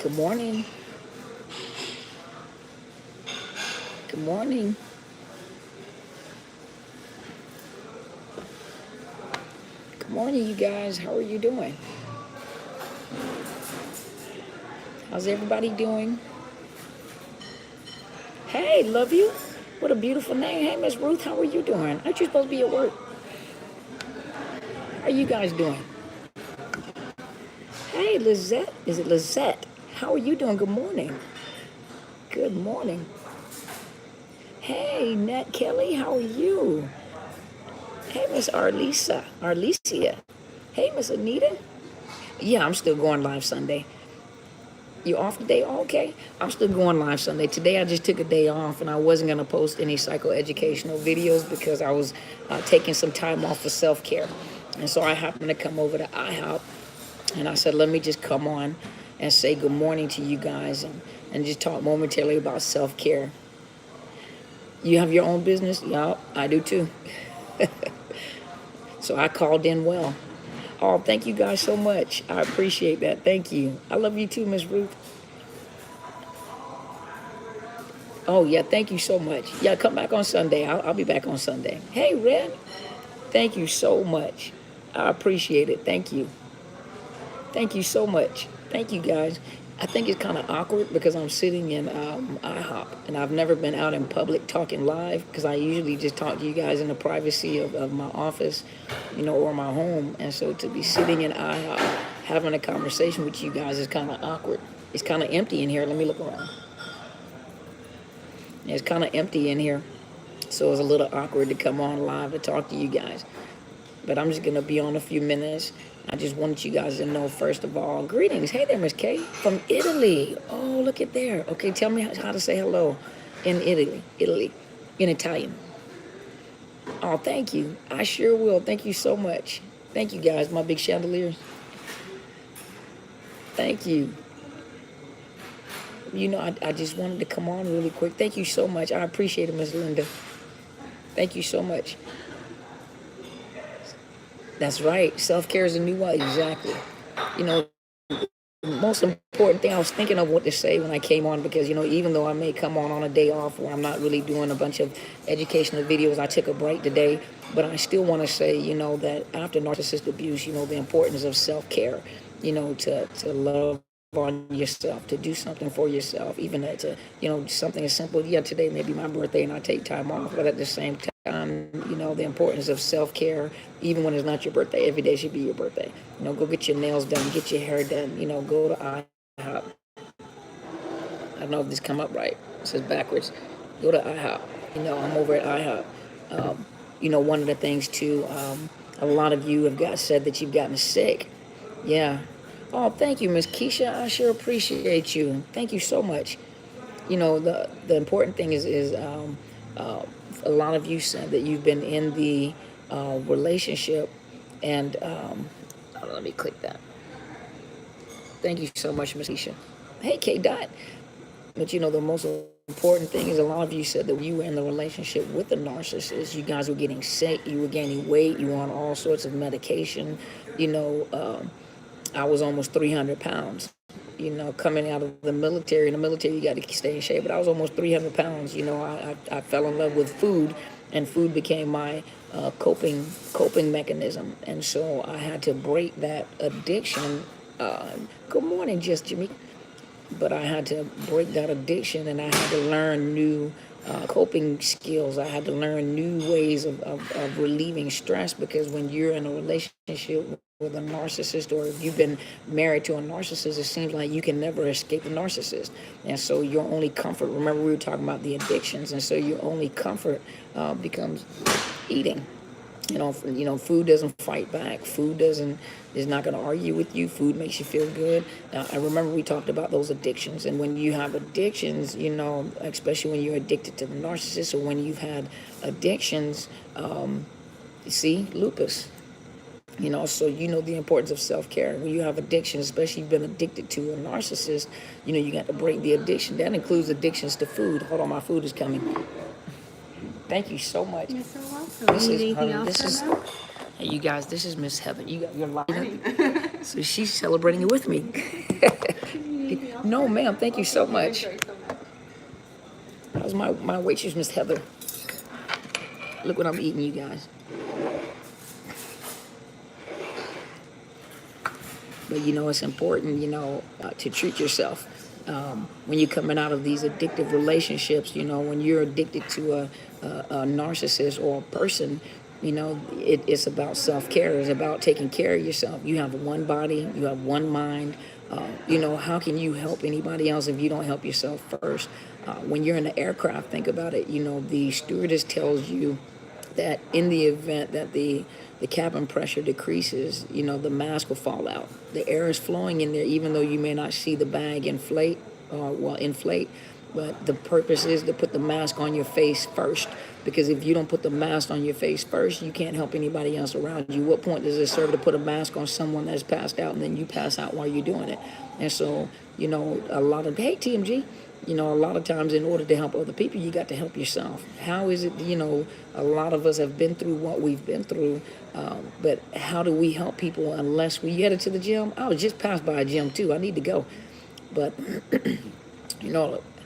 Good morning. Good morning. Good morning, you guys. How are you doing? How's everybody doing? Hey, love you. What a beautiful name. Hey, Miss Ruth, how are you doing? Aren't you supposed to be at work? How are you guys doing? Hey, Lizette. Is it Lizette? How are you doing? Good morning. Good morning. Hey, Nat Kelly, how are you? Hey, Miss Arlesia. Hey, Miss Anita. Yeah, I'm still going live Sunday. You off today? Oh, okay. I'm still going live Sunday. Today I just took a day off and I wasn't going to post any psychoeducational videos because I was taking some time off for self-care. And so I happened to come over to IHOP and I said, let me just come on and say good morning to you guys and just talk momentarily about self-care. You have your own business? Yeah, I do too. So I called in well. Oh, thank you guys so much. I appreciate that. Thank you. I love you too, Miss Ruth. Oh, yeah, thank you so much. Yeah, come back on Sunday. I'll be back on Sunday. Hey, Red, thank you so much. I appreciate it. Thank you. Thank you so much. Thank you, guys. I think it's kind of awkward because I'm sitting in IHOP and I've never been out in public talking live because I usually just talk to you guys in the privacy of my office, or my home. And so to be sitting in IHOP having a conversation with you guys is kind of awkward. It's kind of empty in here. Let me look around. It's kind of empty in here. So it's a little awkward to come on live to talk to you guys. But I'm just going to be on a few minutes. I just wanted you guys to know, first of all, greetings. Hey there, Miss Kay, from Italy. Oh, look at there. Okay, tell me how to say hello in Italy, in Italian. Oh, thank you. I sure will. Thank you so much. Thank you, guys, my big chandeliers. Thank you. I just wanted to come on really quick. Thank you so much. I appreciate it, Miss Linda. Thank you so much. That's right. Self-care is a new way. Exactly. The most important thing, I was thinking of what to say when I came on because, even though I may come on a day off where I'm not really doing a bunch of educational videos, I took a break today, but I still want to say, that after narcissist abuse, the importance of self-care, to love on yourself, to do something for yourself, even to, something as simple. Yeah, today may be my birthday and I take time off, but at the same time, the importance of self-care, even when it's not your birthday. Every day should be your birthday. Go get your nails done, get your hair done, go to IHOP. I don't know if this come up right. It says backwards. Go to IHOP. I'm over at IHOP. One of the things too, a lot of you have said that you've gotten sick. Yeah. Oh, thank you, Miss Keisha. I sure appreciate you. Thank you so much. The important thing is a lot of you said that you've been in the relationship, and let me click that. Thank you so much, Miss Keisha. Hey, K. Dot. But the most important thing is a lot of you said that you were in the relationship with a narcissist. You guys were getting sick. You were gaining weight. You were on all sorts of medication. I was almost 300 pounds. Coming out of the military. In the military, you got to stay in shape. But I was almost 300 pounds. I fell in love with food, and food became my coping mechanism. And so I had to break that addiction. Good morning, just Jimmy. But I had to break that addiction, and I had to learn new coping skills. I had to learn new ways of relieving stress, because when you're in a relationship with a narcissist, or if you've been married to a narcissist, it seems like you can never escape the narcissist. And so your only comfort, remember we were talking about the addictions, and so your only comfort becomes eating. Food doesn't fight back. Food is not going to argue with you. Food makes you feel good. I remember we talked about those addictions, and when you have addictions, especially when you're addicted to the narcissist, or when you've had addictions, see, lupus. So the importance of self-care. When you have addiction, especially you've been addicted to a narcissist, you got to break the addiction. That includes addictions to food. Hold on, my food is coming. Thank you so much. You're so welcome. Need anything else? Hey, you guys, this is Miss Heaven. You got your light. So she's celebrating it with me. No, ma'am. Thank you so much. That was my waitress, Miss Heather. Look what I'm eating, you guys. But you know, it's important, to treat yourself. When you're coming out of these addictive relationships, when you're addicted to a narcissist or a person, it's about self-care. It's about taking care of yourself. You have one body, you have one mind. How can you help anybody else if you don't help yourself first? When you're in the aircraft, think about it. The stewardess tells you that in the event that the cabin pressure decreases, the mask will fall out. The air is flowing in there, even though you may not see the bag inflate, but the purpose is to put the mask on your face first, because if you don't put the mask on your face first, you can't help anybody else around you. What point does it serve to put a mask on someone that's passed out and then you pass out while you're doing it? And so, a lot of, hey, TMG, a lot of times in order to help other people, you got to help yourself. How is it, a lot of us have been through what we've been through, but how do we help people unless we headed to the gym? I was just passed by a gym too. I need to go. But,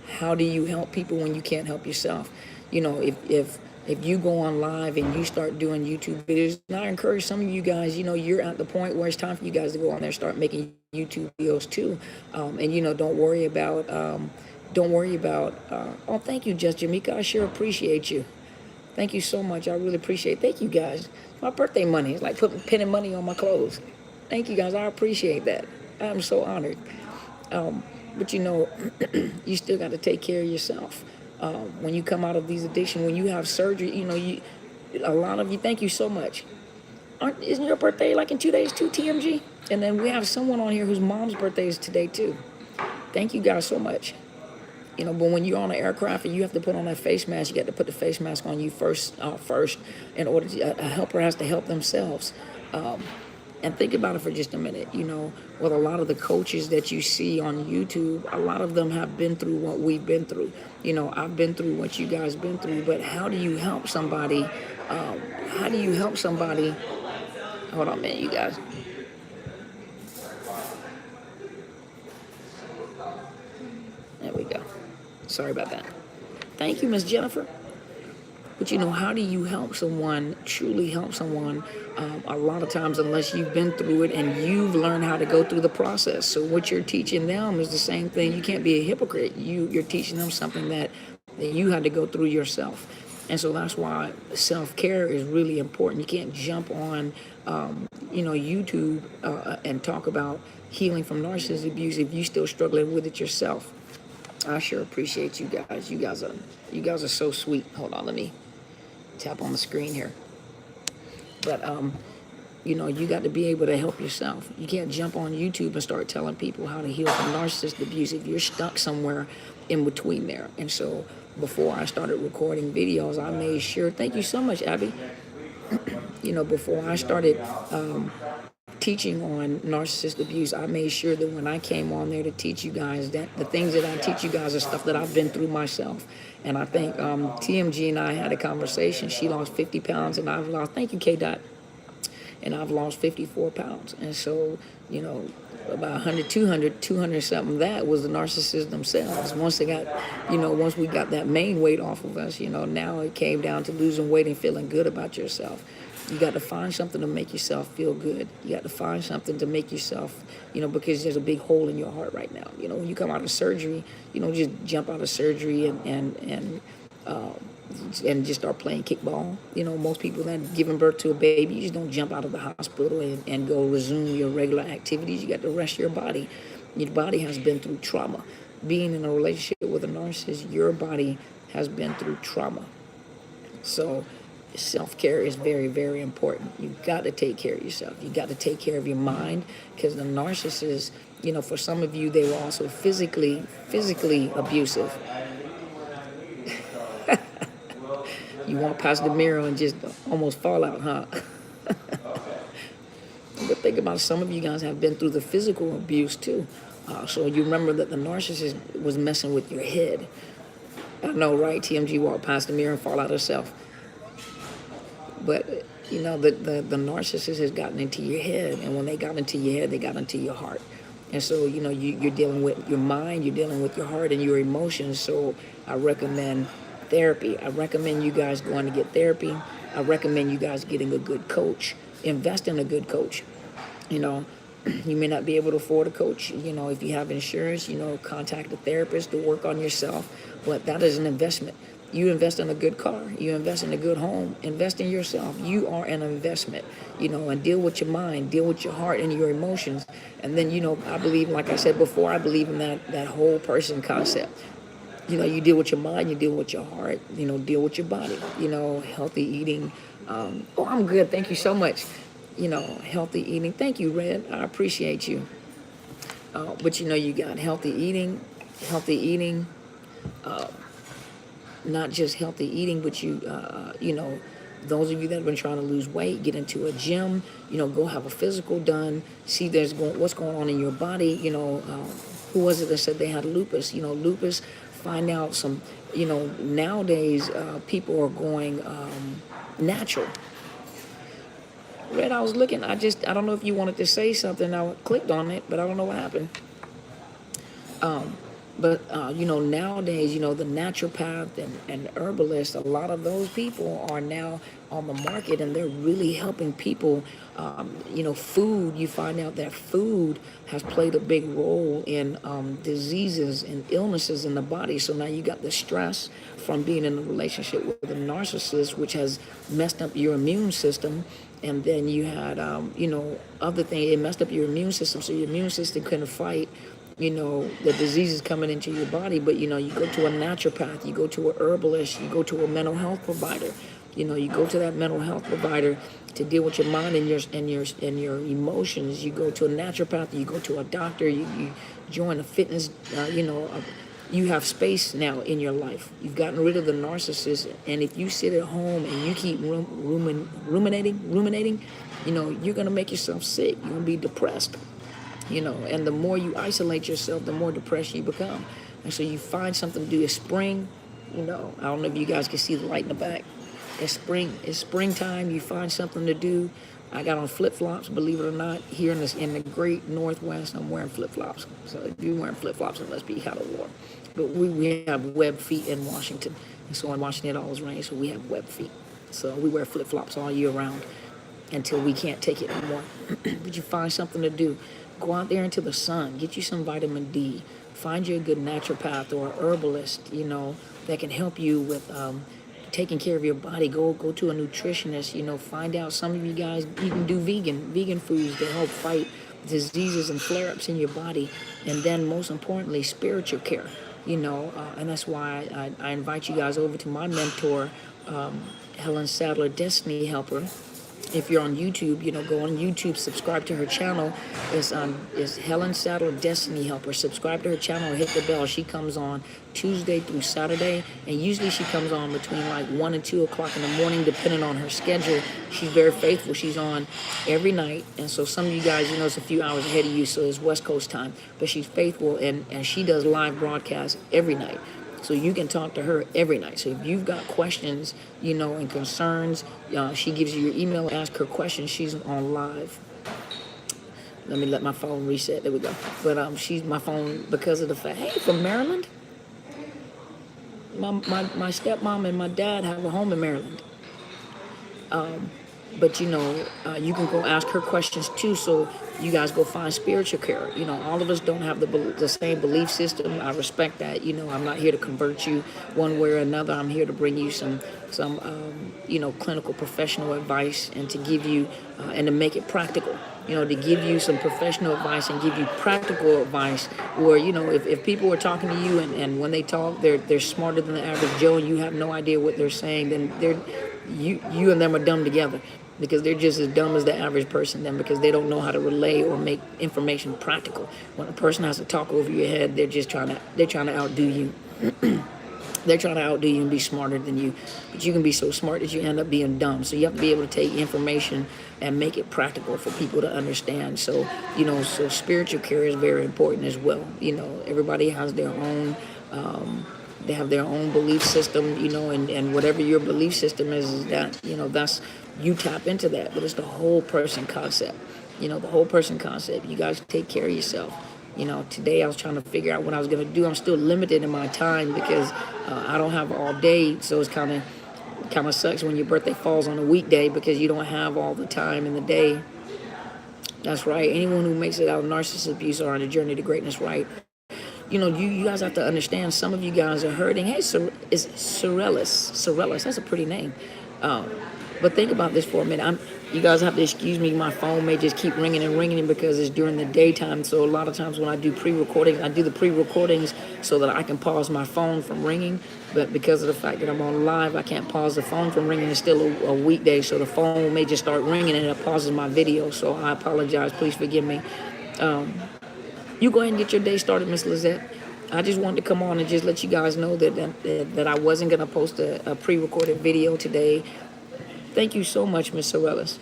how do you help people when you can't help yourself? If you go on live and you start doing YouTube videos, and I encourage some of you guys, you're at the point where it's time for you guys to go on there and start making YouTube videos too. And, don't worry about, oh, thank you, Just Jamaica. I sure appreciate you. Thank you so much. I really appreciate it. Thank you guys. My birthday money is like pinning money on my clothes. Thank you guys. I appreciate that. I'm so honored. But you still got to take care of yourself. When you come out of these addictions, when you have surgery, a lot of you, thank you so much. Isn't your birthday like in 2 days too, TMG? And then we have someone on here whose mom's birthday is today too. Thank you guys so much. But when you're on an aircraft and you have to put on that face mask, you got to put the face mask on you first in order to, a helper has to help themselves. And think about it for just a minute, with a lot of the coaches that you see on YouTube, a lot of them have been through what we've been through. I've been through what you guys been through, but how do you help somebody? Hold on a minute, you guys. There we go. Sorry about that. Thank you, Miss Jennifer. But how do you help someone, truly help someone? A lot of times, unless you've been through it and you've learned how to go through the process. So what you're teaching them is the same thing. You can't be a hypocrite. You're teaching them something that you had to go through yourself. And so that's why self-care is really important. You can't jump on, YouTube and talk about healing from narcissistic abuse if you're still struggling with it yourself. I sure appreciate you guys. You guys are so sweet. Hold on, let me tap on the screen here. But you got to be able to help yourself. You can't jump on YouTube and start telling people how to heal from narcissistic abuse if you're stuck somewhere in between there. And so before I started recording videos, I made sure, thank you so much, Abby. Before I started teaching on narcissistic abuse, I made sure that when I came on there to teach you guys, that the things that I teach you guys are stuff that I've been through myself. And I think TMG and I had a conversation. She lost 50 pounds and I've lost, thank you, K-Dot, and I've lost 54 pounds. And so, about 100, 200 something, that was the narcissists themselves. Once they got, once we got that main weight off of us, now it came down to losing weight and feeling good about yourself. You got to find something to make yourself feel good. You got to find something to make yourself, because there's a big hole in your heart right now. When you come out of surgery, you don't just jump out of surgery and just start playing kickball. Most people that giving birth to a baby, you just don't jump out of the hospital and go resume your regular activities. You got to rest your body. Your body has been through trauma. Being in a relationship with a narcissist, your body has been through trauma. So self-care is very, very important. You've got to take care of yourself. You got to take care of your mind, because the narcissist, for some of you, they were also physically abusive. You walk past the mirror and just almost fall out, huh? But think about it, some of you guys have been through the physical abuse too. So you remember that the narcissist was messing with your head. I know, right? TMG walked past the mirror and fall out herself. But, the narcissist has gotten into your head, and when they got into your head, they got into your heart. And so, you're dealing with your mind, you're dealing with your heart and your emotions. So I recommend therapy. I recommend you guys going to get therapy. I recommend you guys getting a good coach. Invest in a good coach. You know, you may not be able to afford a coach. If you have insurance, contact a therapist to work on yourself. But that is an investment. You invest in a good car, you invest in a good home, invest in yourself. You are an investment, and deal with your mind, deal with your heart and your emotions. And then, I believe, like I said before, I believe in that whole person concept. You deal with your mind, you deal with your heart, deal with your body, healthy eating. I'm good. Thank you so much. Healthy eating. Thank you, Red. I appreciate you. But you got healthy eating, not just healthy eating, but those of you that have been trying to lose weight, get into a gym, go have a physical done, see what's going on in your body. Who was it that said they had lupus? Lupus, find out some, nowadays people are going natural. Red, I was looking, I don't know if you wanted to say something. I clicked on it, but I don't know what happened. But nowadays, the naturopath and herbalist, a lot of those people are now on the market, and they're really helping people. Food, you find out that food has played a big role in diseases and illnesses in the body. So now you got the stress from being in a relationship with a narcissist, which has messed up your immune system. And then you had, other things, it messed up your immune system, so your immune system couldn't fight the diseases coming into your body. But you go to a naturopath, you go to a herbalist, you go to a mental health provider. You go to that mental health provider to deal with your mind and your emotions. You go to a naturopath, you go to a doctor, you join a fitness. You have space now in your life. You've gotten rid of the narcissist, and if you sit at home and you keep ruminating, you're gonna make yourself sick. You're gonna be depressed. And the more you isolate yourself, the more depressed you become. And so you find something to do. It's spring, I don't know if you guys can see the light in the back. It's springtime. You find something to do. I got on flip-flops, believe it or not. Here in the great Northwest, I'm wearing flip-flops. So if you're wearing flip-flops, it must be out of war. But we have web feet in Washington. And so in Washington, it always rains, so we have web feet. So we wear flip-flops all year round until we can't take it anymore. But you find something to do. Go out there into the sun. Get you some vitamin D. Find you a good naturopath or a herbalist, that can help you with taking care of your body. Go to a nutritionist. Find out, some of you guys even do vegan foods to help fight diseases and flare-ups in your body. And then most importantly, spiritual care. And that's why I invite you guys over to my mentor, Helen Sadler, Destiny Helper. If you're on YouTube, go on YouTube, subscribe to her channel. It's Helen Sadler, Destiny Helper. Subscribe to her channel, hit the bell. She comes on Tuesday through Saturday, and usually she comes on between like 1 and 2 o'clock in the morning, depending on her schedule. She's very faithful. She's on every night, and so some of you guys, it's a few hours ahead of you, so it's West Coast time. But she's faithful, and she does live broadcasts every night. So you can talk to her every night. So if you've got questions, and concerns, she gives you your email, ask her questions. She's on live. Let me let my phone reset. There we go. But she's my phone because of the fact, hey, from Maryland? My stepmom and my dad have a home in Maryland. But you can go ask her questions too. So you guys go find spiritual care. All of us don't have the same belief system. I respect that. I'm not here to convert you one way or another. I'm here to bring you some clinical professional advice, and to give you and to make it practical. To give you some professional advice and give you practical advice where, if people are talking to you and when they talk, they're smarter than the average Joe, and you have no idea what they're saying, then you and them are dumb together, because they're just as dumb as the average person then, because they don't know how to relay or make information practical. When a person has to talk over your head, they're trying to outdo you. They're trying to outdo you and be smarter than you, but you can be so smart that you end up being dumb. So you have to be able to take information and make it practical for people to understand. So, so spiritual care is very important as well. Everybody has their own, they have their own belief system, and whatever your belief system is that, that's, you tap into that. But it's the whole person concept, the whole person concept. You guys take care of yourself. You know, today I was trying to figure out what I was going to do. I'm still limited in my time because I don't have all day. So it's kind of sucks when your birthday falls on a weekday because you don't have all the time in the day. That's right. Anyone who makes it out of narcissist abuse are on a journey to greatness, right? You know, you guys have to understand, some of you guys are hurting. Hey, it's Sorellis, that's a pretty name. But think about this for a minute. You guys have to excuse me, my phone may just keep ringing and ringing because it's during the daytime. So a lot of times when I do pre-recordings, I do the pre-recordings so that I can pause my phone from ringing. But because of the fact that I'm on live, I can't pause the phone from ringing. It's still a weekday, so the phone may just start ringing and it pauses my video. So I apologize. Please forgive me. You go ahead and get your day started, Miss Lizette. I just wanted to come on and just let you guys know that I wasn't going to post a pre-recorded video today. Thank you so much, Miss Sorellis.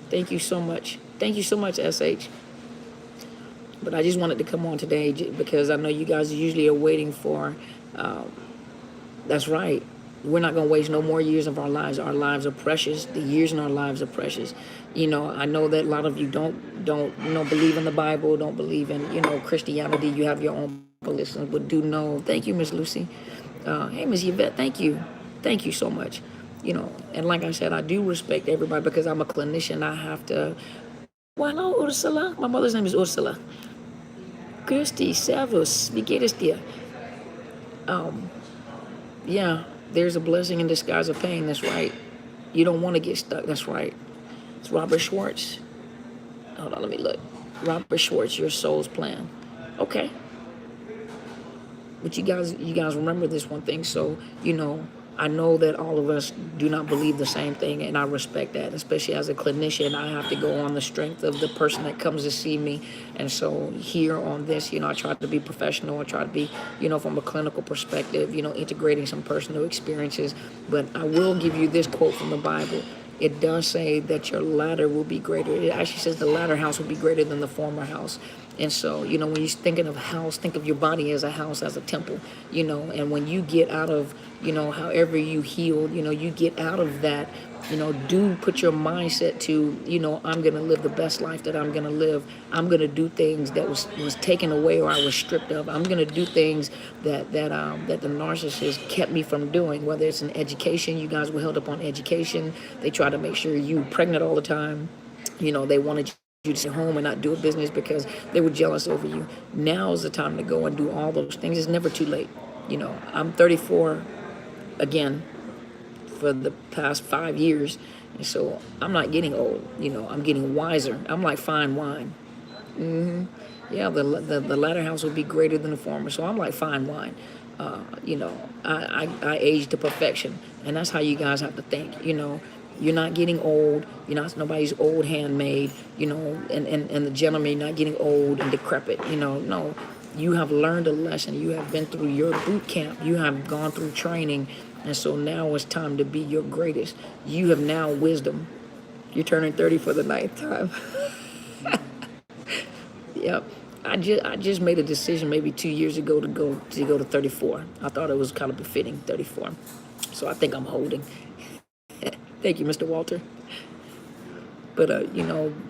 Thank you so much. Thank you so much, SH. But I just wanted to come on today because I know you guys usually are waiting for, that's right. We're not going to waste no more years of our lives. Our lives are precious. The years in our lives are precious. You know, I know that a lot of you don't believe in the Bible, don't believe in, Christianity. You have your own beliefs, but do know. Thank you, Miss Lucy. Hey, Miss Yvette, thank you. Thank you so much. And like I said, I do respect everybody because I'm a clinician. I have to. Well, hello, Ursula. My mother's name is Ursula. Christy, servus, wie geht es dir? Yeah, there's a blessing in disguise of pain. That's right. You don't want to get stuck. That's right. It's Robert Schwartz. Hold on, let me look. Robert Schwartz, Your Soul's Plan. Okay. But you guys remember this one thing. So, I know that all of us do not believe the same thing, and I respect that. Especially as a clinician, I have to go on the strength of the person that comes to see me. And so here on this, I try to be professional. I try to be, from a clinical perspective, integrating some personal experiences. But I will give you this quote from the Bible. It does say that your latter will be greater. It actually says the latter house will be greater than the former house. And so, when you're thinking of house, think of your body as a house, as a temple, and when you get out of, however you healed, you get out of that, do put your mindset to, I'm going to live the best life that I'm going to live. I'm going to do things that was taken away or I was stripped of. I'm going to do things that the narcissist kept me from doing, whether it's in education. You guys were held up on education. They try to make sure you pregnant all the time. They wanted you to stay home and not do a business because they were jealous over you. Now is the time to go and do all those things. It's never too late. I'm 34 again for the past 5 years. And so I'm not getting old. I'm getting wiser. I'm like fine wine. Yeah, the latter house will be greater than the former. So I'm like fine wine. I age to perfection. And that's how you guys have to think, You're not getting old. You're not nobody's old handmaid, and the gentleman not getting old and decrepit, No, you have learned a lesson. You have been through your boot camp. You have gone through training. And so now it's time to be your greatest. You have now wisdom. You're turning 30 for the 9th time. Yep. I just made a decision maybe 2 years ago to go to 34. I thought it was kind of befitting, 34. So I think I'm holding. Thank you, Mr. Walter. But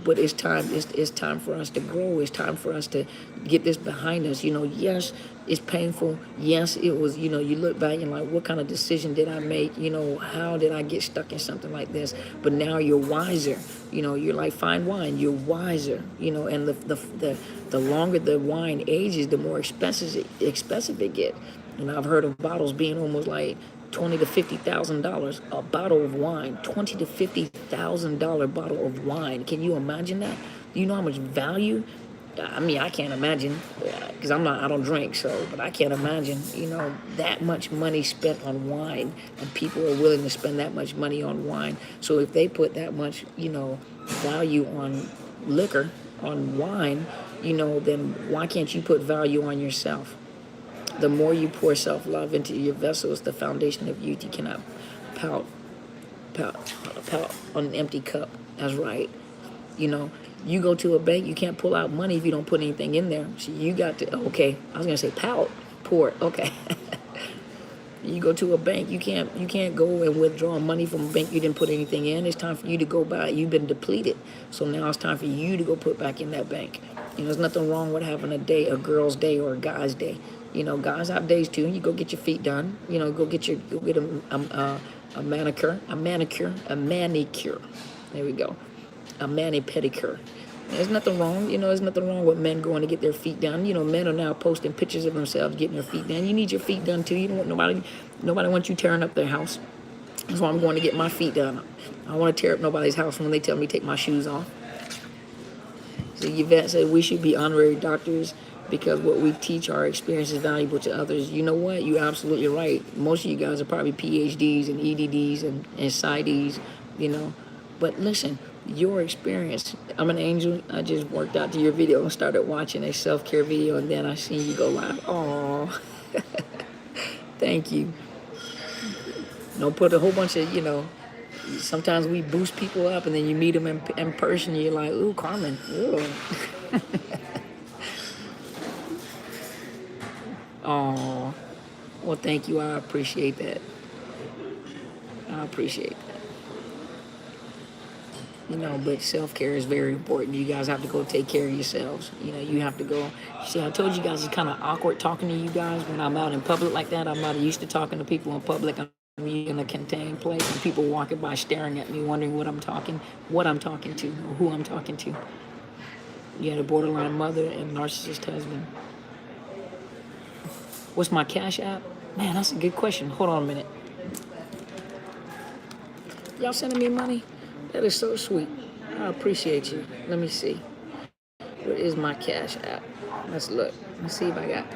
but it's time. It's time for us to grow. It's time for us to get this behind us. Yes, it's painful. Yes, it was. You look back and like, what kind of decision did I make? How did I get stuck in something like this? But now you're wiser. You're like fine wine. You're wiser. And the longer the wine ages, the more expensive it gets. I've heard of bottles being almost like $20,000 to $50,000 a bottle of wine. $20,000 to $50,000 bottle of wine. Can you imagine that? Do you know how much value? I mean, I can't imagine because I don't drink. But I can't imagine, that much money spent on wine, and people are willing to spend that much money on wine. So if they put that much, value on liquor, on wine, then why can't you put value on yourself? The more you pour self-love into your vessels, the foundation of youth. You cannot pout on an empty cup. That's right. You go to a bank, you can't pull out money if you don't put anything in there. So you got to, okay, I was going to say pout, pour it, okay. You go to a bank, you can't go and withdraw money from a bank you didn't put anything in. It's time for you to go buy. You've been depleted. So now it's time for you to go put back in that bank. You know, there's nothing wrong with having a girl's day or a guy's day. You know, guys have days too. You go get your feet done. You know, go get a manicure, a manicure. There we go, a mani pedicure. There's nothing wrong. You know, there's nothing wrong with men going to get their feet done. You know, men are now posting pictures of themselves getting their feet done. You need your feet done too. You don't want nobody wants you tearing up their house. That's why I'm going to get my feet done. I don't want to tear up nobody's house when they tell me to take my shoes off. So Yvette said we should be honorary doctors because what we teach our experience is valuable to others. You know what? You're absolutely right. Most of you guys are probably PhDs and EDDs and PsyDs, you know. But listen, your experience. I'm an angel. I just worked out to your video and started watching a self-care video, and then I seen you go live. Oh, thank you. Don't put a whole bunch of, you know, sometimes we boost people up and then you meet them in person. You're like, ooh, Carmen. Ooh. Oh, well, thank you. I appreciate that. I appreciate that. You know, but self-care is very important. You guys have to go take care of yourselves. You know, you have to go. See, I told you guys it's kind of awkward talking to you guys when I'm out in public like that. I'm not used to talking to people in public. I'm in a contained place and people walking by staring at me, wondering what I'm talking to, or who I'm talking to. You had a borderline mother and narcissist husband. What's my Cash App? Man, that's a good question. Hold on a minute. Y'all sending me money? That is so sweet. I appreciate you. Let me see. Where is my Cash App? Let's look. Let's see if I got.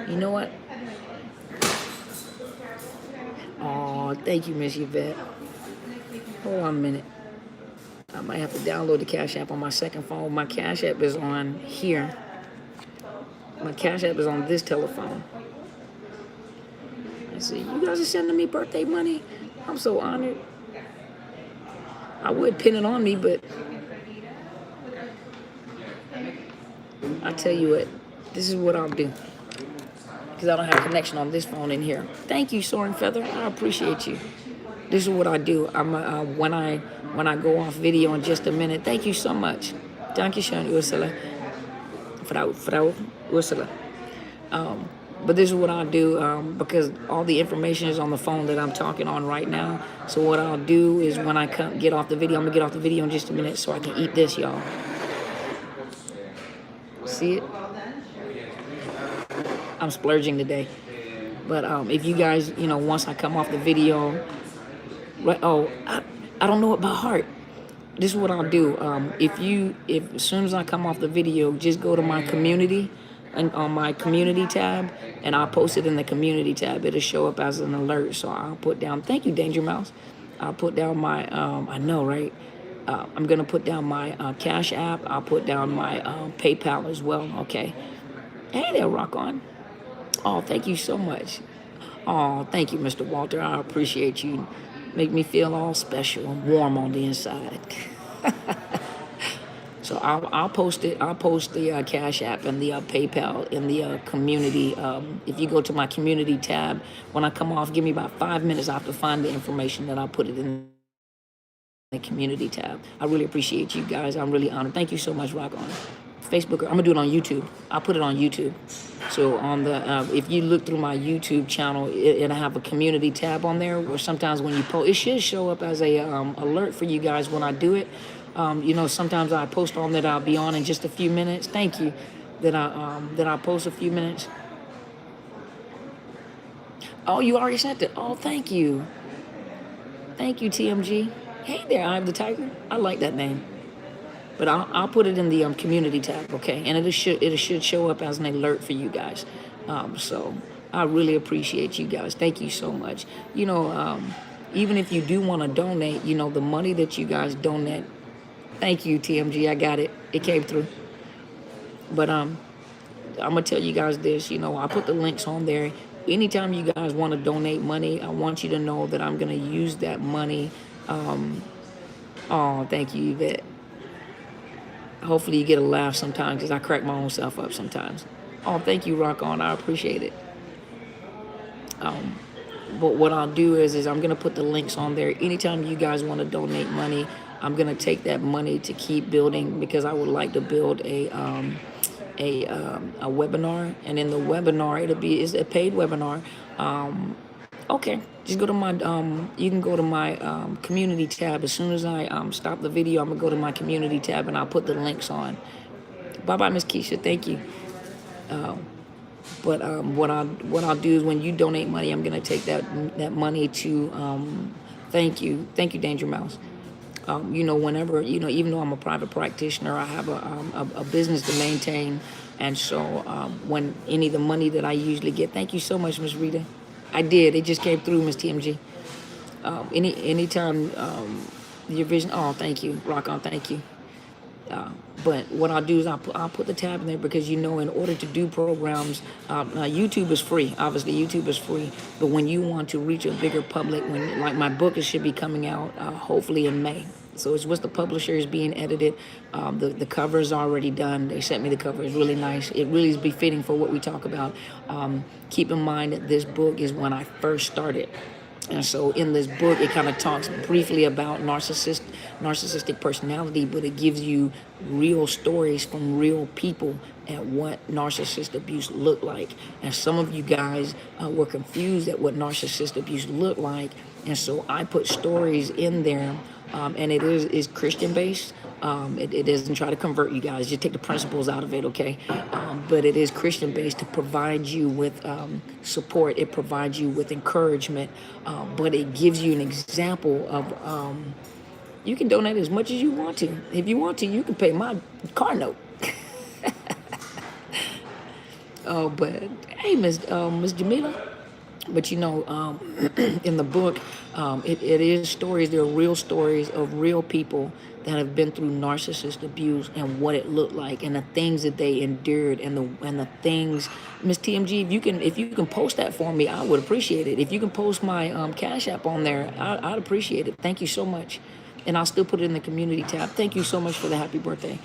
You know what? Oh, thank you, Miss Yvette. Hold on a minute. I might have to download the Cash App on my second phone. My Cash App is on here. My Cash App is on this telephone. Let's see. You guys are sending me birthday money? I'm so honored. I would pin it on me, but I tell you what, this is what I'll do. Because I don't have connection on this phone in here. Thank you, Soaring Feather. I appreciate you. This is what I do. I'm when I go off video in just a minute. Thank you so much. Dankeschön, Ursula. Frau Ursula. But this is what I'll do because all the information is on the phone that I'm talking on right now. So what I'll do is when I get off the video, I'm gonna get off the video in just a minute so I can eat this, y'all. See it? I'm splurging today. But if you guys, you know, once I come off the video, right? Oh, I don't know it by heart. This is what I'll do. If as soon as I come off the video, just go to my community and on my community tab, and I'll post it in the community tab. It'll show up as an alert. So I'll put down. Thank you, Danger Mouse. I'll put down my. I know, right? I'm gonna put down my Cash App. I'll put down my PayPal as well. Okay. Hey there, Rock On. Oh, thank you so much. Oh, thank you, Mr. Walter. I appreciate you. Make me feel all special and warm on the inside. So I'll post it. I'll post the Cash App and the PayPal in the community. If you go to my community tab, when I come off, give me about 5 minutes. I have to find the information, then I'll put it in the community tab. I really appreciate you guys. I'm really honored. Thank you so much, Rock On. Facebook, I'm gonna do it on YouTube. I'll put it on YouTube. So on the, if you look through my YouTube channel, it'll have a community tab on there where sometimes when you post, it should show up as a alert for you guys when I do it. You know, sometimes I post on that I'll be on in just a few minutes. Thank you that I post a few minutes. Oh, you already sent it. Oh, thank you. Thank you, TMG. Hey there, I'm the Tiger. I like that name. But I'll put it in the community tab, okay? And it should show up as an alert for you guys. So I really appreciate you guys. Thank you so much. You know, even if you do want to donate, you know, the money that you guys donate. Thank you, TMG. I got it. It came through. But I'm gonna tell you guys this. You know, I put the links on there. Anytime you guys want to donate money, I want you to know that I'm gonna use that money. Oh, thank you, Yvette. Hopefully you get a laugh sometimes because I crack my own self up sometimes. Oh, thank you, Rock On. I appreciate it. But what I'll do is I'm going to put the links on there. Anytime you guys want to donate money, I'm gonna take that money to keep building because I would like to build a webinar, and in the webinar it's a paid webinar. Okay, just go to my you can go to my community tab. As soon as I stop the video, I'm gonna go to my community tab and I'll put the links on. Bye bye, Miss Keisha. Thank you. But what I'll do is when you donate money, I'm gonna take that money to thank you, Danger Mouse. Whenever, even though I'm a private practitioner, I have a business to maintain. And so when any of the money that I usually get, thank you so much, Miss Rita. I did. It just came through, Miss TMG. Anytime your vision, oh, thank you. Rock on, thank you. But what I'll do is I'll put the tab in there because, in order to do programs, YouTube is free. Obviously, YouTube is free. But when you want to reach a bigger public, like my book, it should be coming out hopefully in May. So it's with the publisher, is being edited. The cover is already done. They sent me the cover. It's really nice. It really is befitting for what we talk about. Keep in mind that this book is when I first started. And so in this book, it kind of talks briefly about narcissistic personality, but it gives you real stories from real people and what narcissist abuse looked like. And some of you guys were confused at what narcissist abuse looked like. And so I put stories in there, and it is Christian based. It doesn't try to convert you guys. Just take the principles out of it, okay? But it is Christian based to provide you with support. It provides you with encouragement, but it gives you an example of you can donate as much as you want to. If you want to, you can pay my car note. But hey, Miss Jamila. But in the book, it is stories. There are real stories of real people that have been through narcissist abuse and what it looked like and the things that they endured and the things. Miss TMG, if you can post that for me, I would appreciate it. If you can post my Cash App on there, I'd appreciate it. Thank you so much. And I'll still put it in the community tab. Thank you so much for the happy birthday.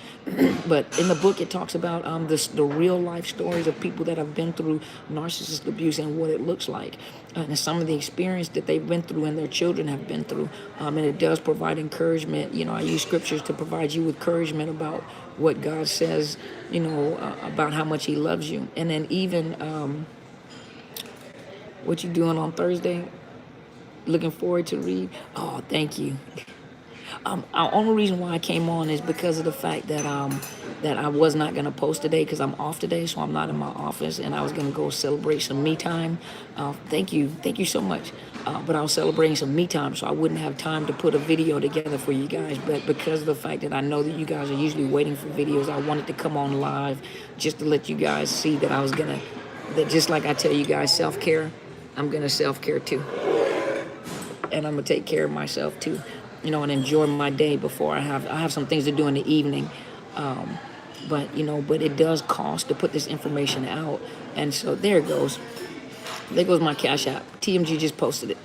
But in the book, it talks about the real life stories of people that have been through narcissist abuse and what it looks like. And some of the experience that they've been through and their children have been through. And it does provide encouragement. I use scriptures to provide you with encouragement about what God says, about how much he loves you. And then even what you doing on Thursday? Looking forward to read. Oh, thank you. The only reason why I came on is because of the fact that I was not going to post today because I'm off today, so I'm not in my office, and I was going to go celebrate some me time. Thank you so much. But I was celebrating some me time, so I wouldn't have time to put a video together for you guys. But because of the fact that I know that you guys are usually waiting for videos, I wanted to come on live just to let you guys see that that just like I tell you guys, self-care, I'm going to self-care too. And I'm going to take care of myself too. And enjoy my day before I have some things to do in the evening. But it does cost to put this information out. And so there it goes. There goes my Cash App. TMG just posted it.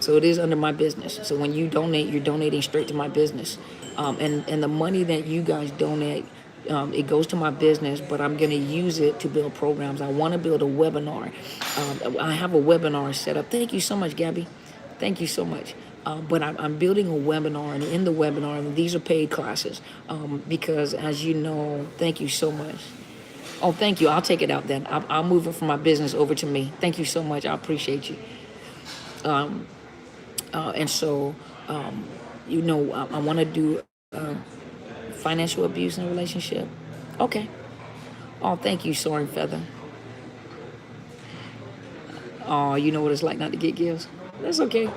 So it is under my business. So when you donate, you're donating straight to my business. And the money that you guys donate, it goes to my business, but I'm going to use it to build programs. I want to build a webinar. I have a webinar set up. Thank you so much, Gabby. Thank you so much. But I'm building a webinar, and in the webinar, and these are paid classes, because as you know, thank you so much. Oh, thank you. I'll take it out then. I'll move it from my business over to me. Thank you so much. I appreciate you. And so, I want to do financial abuse in a relationship. Okay. Oh, thank you, Soaring Feather. Oh, you know what it's like not to get gifts? That's okay.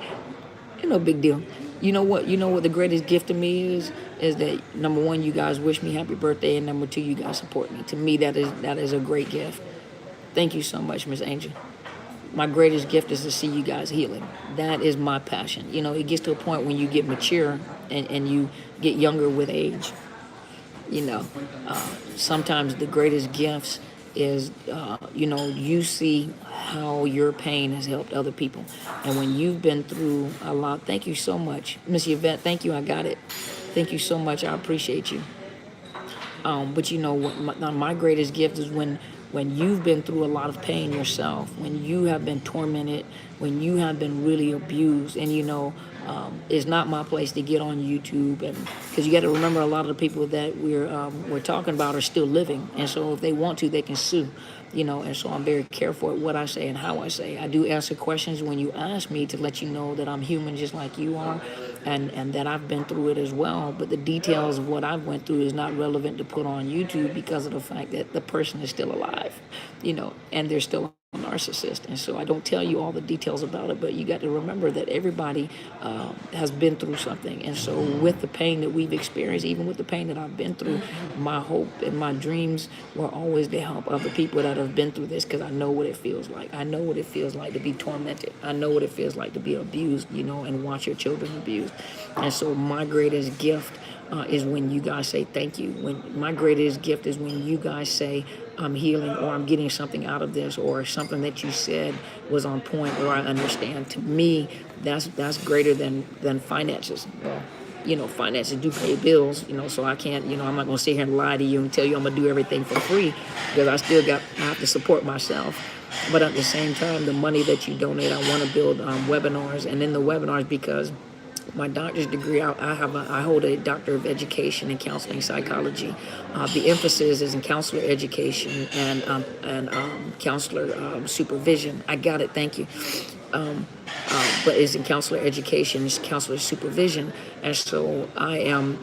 Ain't no big deal. You know what the greatest gift to me is that number one, you guys wish me happy birthday, and number two, you guys support me. To me, that is a great gift. Thank you so much, Miss Angel. My greatest gift is to see you guys healing. That is my passion. It gets to a point when you get mature and you get younger with age. Sometimes the greatest gifts is, you see how your pain has helped other people. And when you've been through a lot, thank you so much. Miss Yvette, thank you, I got it. Thank you so much, I appreciate you. But my greatest gift is when you've been through a lot of pain yourself, when you have been tormented, when you have been really abused, and It's not my place to get on YouTube, and because you got to remember, a lot of the people that we're talking about are still living, and so if they want to, they can sue. And so I'm very careful at what I say and how I say. I do answer questions when you ask me to let you know that I'm human just like you are, and that I've been through it as well. But the details of what I've went through is not relevant to put on YouTube because of the fact that the person is still alive, and they're still a narcissist. And so I don't tell you all the details about it, but you got to remember that everybody has been through something. And so with the pain that we've experienced, even with the pain that I've been through, my hope and my dreams were always to help other people that have been through this, because I know what it feels like. I know what it feels like to be tormented. I know what it feels like to be abused, and watch your children abused. And so my greatest gift is when you guys say thank you. When my greatest gift is when you guys say I'm healing, or I'm getting something out of this, or something that you said was on point, or I understand. To me, that's greater than finances. Well, finances do pay bills, so I can't, I'm not gonna sit here and lie to you and tell you I'm gonna do everything for free, because I have to support myself. But at the same time, the money that you donate, I want to build webinars, and in the webinars, because my doctor's degree, I hold a doctor of education in counseling psychology. The emphasis is in counselor education and counselor supervision. I got it, thank you. But it's in counselor education, it's counselor supervision. And so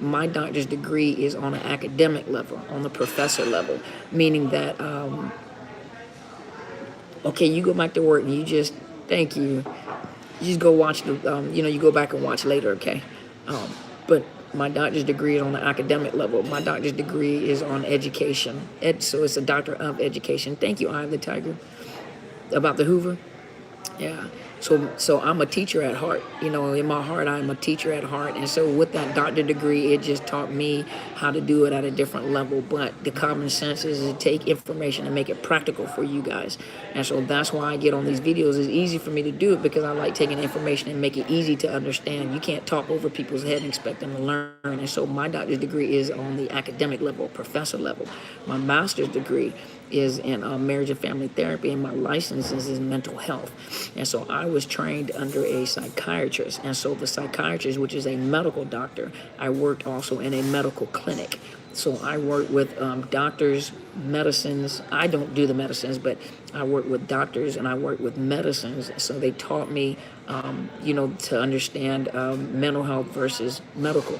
my doctor's degree is on an academic level, on the professor level, meaning that, okay, you go back to work and you just, thank you. You just go watch you go back and watch later, okay? But my doctor's degree is on the academic level. My doctor's degree is on education. So it's a doctor of education. Thank you, Eye of the Tiger. About the Hoover? Yeah. So I'm a teacher at heart. In my heart, I'm a teacher at heart. And so with that doctor degree, it just taught me how to do it at a different level. But the common sense is to take information and make it practical for you guys. And so that's why I get on these videos. It's easy for me to do it because I like taking information and make it easy to understand. You can't talk over people's head and expect them to learn. And so my doctor's degree is on the academic level, professor level. My master's degree is in marriage and family therapy, and my license is in mental health. And so I was trained under a psychiatrist. And so the psychiatrist, which is a medical doctor, I worked also in a medical clinic. So I work with doctors, medicines. I don't do the medicines, but I work with doctors and I work with medicines. So they taught me, to understand mental health versus medical.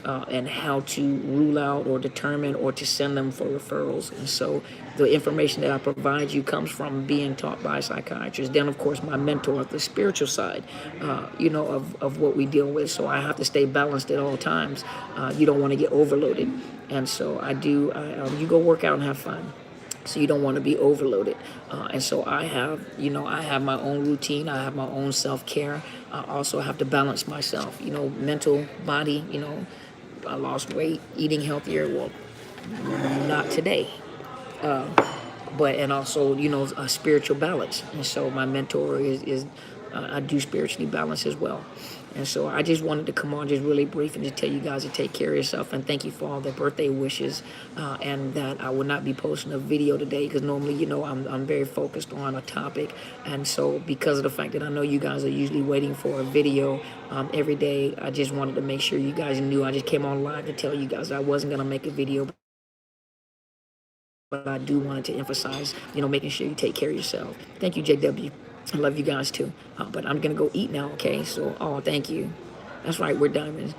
And how to rule out or determine or to send them for referrals. And so the information that I provide you comes from being taught by psychiatrists. Then, of course, my mentor, the spiritual side, of what we deal with. So I have to stay balanced at all times. You don't want to get overloaded. And so you go work out and have fun. So you don't want to be overloaded. And so I have my own routine. I have my own self-care. I also have to balance myself, mental, body, I lost weight, eating healthier. Well, not today. And also, a spiritual balance. And so my mentor is I do spiritually balance as well. And so I just wanted to come on just really brief and just tell you guys to take care of yourself, and thank you for all the birthday wishes, and that I will not be posting a video today because normally, I'm very focused on a topic. And so because of the fact that I know you guys are usually waiting for a video every day, I just wanted to make sure you guys knew. I just came on live to tell you guys I wasn't going to make a video, but I do wanted to emphasize, making sure you take care of yourself. Thank you, JW. I love you guys too. But I'm going to go eat now, okay? So, thank you. That's right, we're diamonds.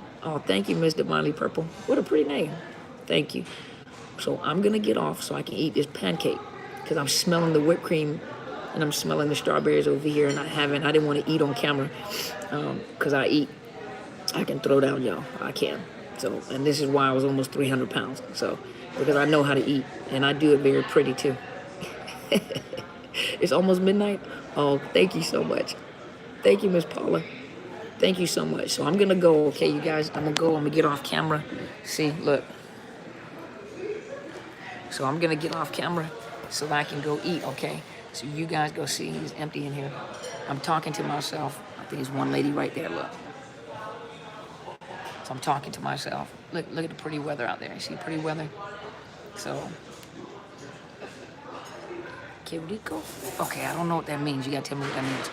Thank you, Mr. Miley Purple. What a pretty name. Thank you. So I'm going to get off so I can eat this pancake because I'm smelling the whipped cream and I'm smelling the strawberries over here, and I didn't want to eat on camera because I can throw down, y'all. I can. So, and this is why I was almost 300 pounds. So, because I know how to eat, and I do it very pretty too. It's almost midnight. Oh, thank you so much. Thank you, Miss Paula. Thank you so much. So I'm going to go, okay, you guys? I'm going to get off camera. See, look. So I'm going to get off camera so that I can go eat, okay? So you guys go see. It's empty in here. I'm talking to myself. I think there's one lady right there, look. So I'm talking to myself. Look at the pretty weather out there. You see pretty weather? So... Qué rico? Okay, I don't know what that means. You gotta tell me what that means.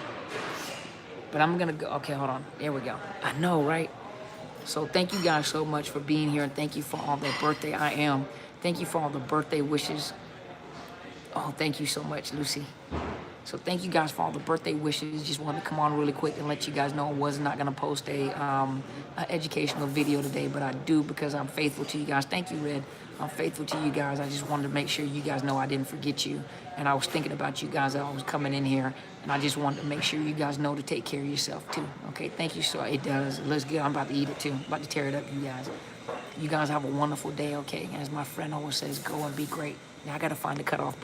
But I'm gonna go. Okay, hold on. There we go. I know, right? So thank you guys so much for being here, and thank you for all the birthday I am. Thank you for all the birthday wishes. Oh, thank you so much, Lucy. So thank you guys for all the birthday wishes. Just wanted to come on really quick and let you guys know I was not gonna post a educational video today, but I do because I'm faithful to you guys. Thank you, Red. I'm faithful to you guys. I just wanted to make sure you guys know I didn't forget you, and I was thinking about you guys as I was coming in here, and I just wanted to make sure you guys know to take care of yourself too. Okay, thank you. So it does. Let's get. I'm about to eat it too. I'm about to tear it up, you guys. You guys have a wonderful day. Okay, as my friend always says, go and be great. Now I gotta find the cutoff button.